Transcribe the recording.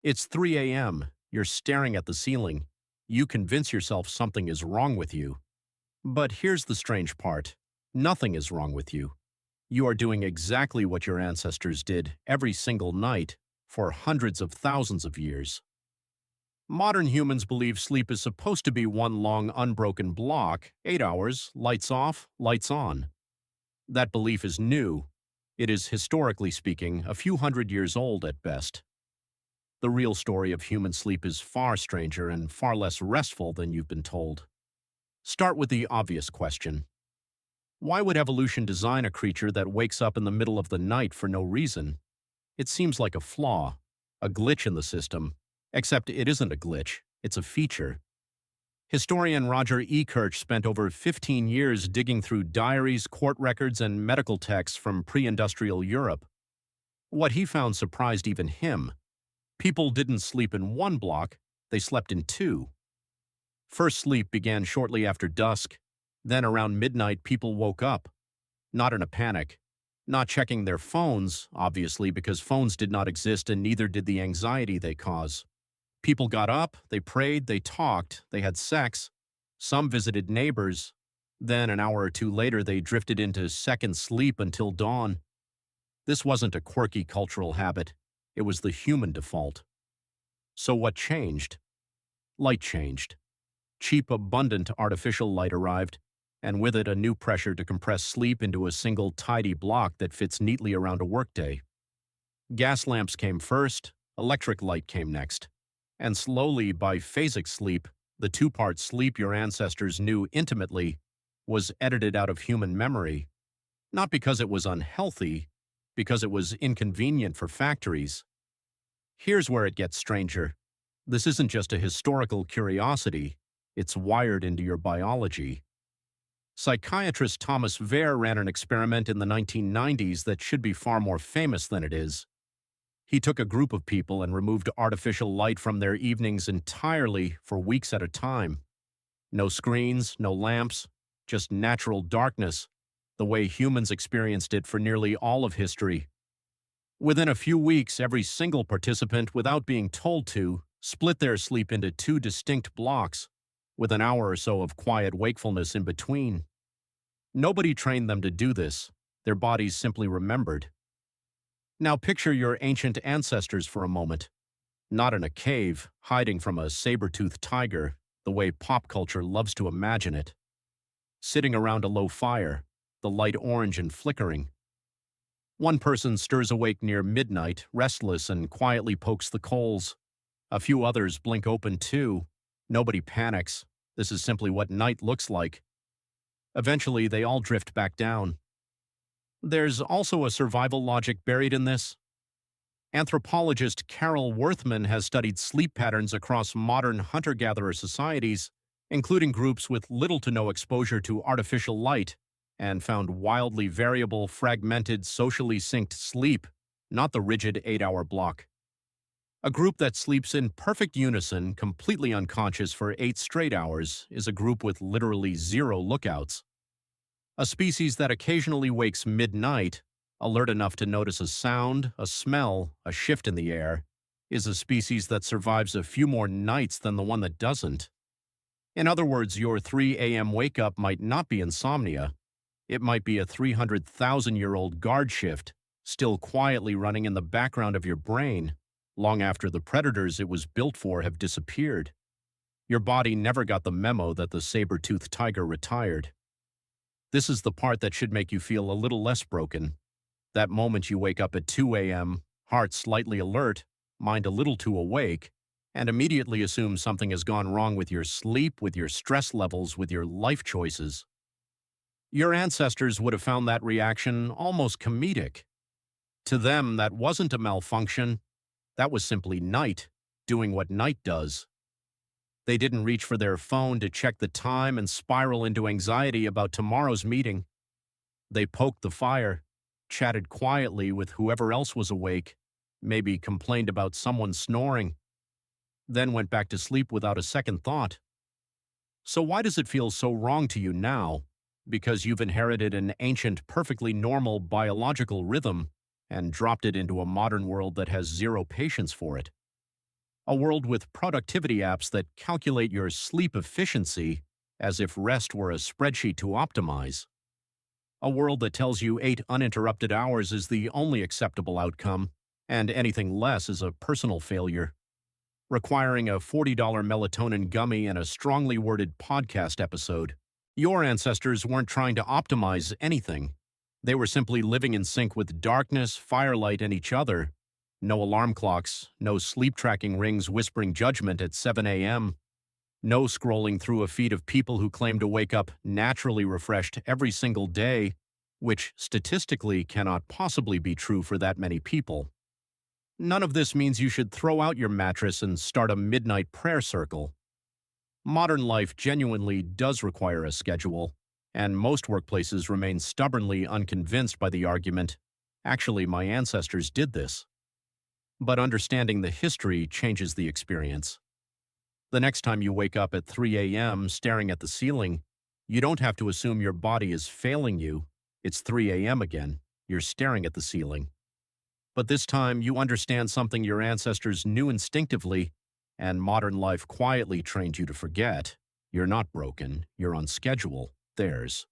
It's 3 a.m. You're staring at the ceiling. You convince yourself something is wrong with you. But here's the strange part. Nothing is wrong with you. You are doing exactly what your ancestors did every single night for hundreds of thousands of years. Modern humans believe sleep is supposed to be one long unbroken block, 8 hours, lights off, lights on. That belief is new. It is, historically speaking, a few hundred years old at best. The real story of human sleep is far stranger and far less restful than you've been told. Start with the obvious question. Why would evolution design a creature that wakes up in the middle of the night for no reason? It seems like a flaw, a glitch in the system, except it isn't a glitch, it's a feature. Historian Roger E. Kirch spent over 15 years digging through diaries, court records, and medical texts from pre-industrial Europe. What he found surprised even him. People didn't sleep in one block, they slept in two. First sleep began shortly after dusk. Then around midnight people woke up. Not in a panic. Not checking their phones, obviously, because phones did not exist and neither did the anxiety they cause. People got up, they prayed, they talked, they had sex. Some visited neighbors. Then an hour or two later they drifted into second sleep until dawn. This wasn't a quirky cultural habit. It was the human default. So what changed? Light changed. Cheap, abundant artificial light arrived, and with it a new pressure to compress sleep into a single tidy block that fits neatly around a workday. Gas lamps came first, electric light came next. And slowly, by phasic sleep, the two-part sleep your ancestors knew intimately, was edited out of human memory. Not because it was unhealthy, because it was inconvenient for factories. Here's where it gets stranger. This isn't just a historical curiosity, it's wired into your biology. Psychiatrist Thomas Wehr ran an experiment in the 1990s that should be far more famous than it is. He took a group of people and removed artificial light from their evenings entirely for weeks at a time. No screens, no lamps, just natural darkness, the way humans experienced it for nearly all of history. Within a few weeks, every single participant, without being told to, split their sleep into two distinct blocks, with an hour or so of quiet wakefulness in between. Nobody trained them to do this. Their bodies simply remembered. Now picture your ancient ancestors for a moment. Not in a cave, hiding from a saber-toothed tiger, the way pop culture loves to imagine it. Sitting around a low fire, the light orange and flickering. One person stirs awake near midnight, restless, and quietly pokes the coals. A few others blink open too. Nobody panics. This is simply what night looks like. Eventually, they all drift back down. There's also a survival logic buried in this. Anthropologist Carol Worthman has studied sleep patterns across modern hunter-gatherer societies, including groups with little to no exposure to artificial light, and found wildly variable, fragmented, socially synced sleep, not the rigid 8-hour block. A group that sleeps in perfect unison, completely unconscious for 8 straight hours, is a group with literally zero lookouts. A species that occasionally wakes midnight, alert enough to notice a sound, a smell, a shift in the air, is a species that survives a few more nights than the one that doesn't. In other words, your 3 a.m. wake-up might not be insomnia. It might be a 300,000-year-old guard shift, still quietly running in the background of your brain, long after the predators it was built for have disappeared. Your body never got the memo that the saber-toothed tiger retired. This is the part that should make you feel a little less broken. That moment you wake up at 2 a.m., heart slightly alert, mind a little too awake, and immediately assume something has gone wrong with your sleep, with your stress levels, with your life choices. Your ancestors would have found that reaction almost comedic. To them, that wasn't a malfunction. That was simply night, doing what night does. They didn't reach for their phone to check the time and spiral into anxiety about tomorrow's meeting. They poked the fire, chatted quietly with whoever else was awake, maybe complained about someone snoring, then went back to sleep without a second thought. So why does it feel so wrong to you now? Because you've inherited an ancient, perfectly normal biological rhythm and dropped it into a modern world that has zero patience for it. A world with productivity apps that calculate your sleep efficiency as if rest were a spreadsheet to optimize. A world that tells you 8 uninterrupted hours is the only acceptable outcome, and anything less is a personal failure. Requiring a $40 melatonin gummy and a strongly worded podcast episode. Your ancestors weren't trying to optimize anything. They were simply living in sync with darkness, firelight, and each other. No alarm clocks, no sleep tracking rings whispering judgment at 7 a.m., no scrolling through a feed of people who claim to wake up naturally refreshed every single day, which statistically cannot possibly be true for that many people. None of this means you should throw out your mattress and start a midnight prayer circle. Modern life genuinely does require a schedule, and most workplaces remain stubbornly unconvinced by the argument, actually, my ancestors did this. But understanding the history changes the experience. The next time you wake up at 3 a.m. staring at the ceiling, you don't have to assume your body is failing you. It's 3 a.m. again. You're staring at the ceiling. But this time, you understand something your ancestors knew instinctively, and modern life quietly trained you to forget. You're not broken. You're on schedule. Theirs.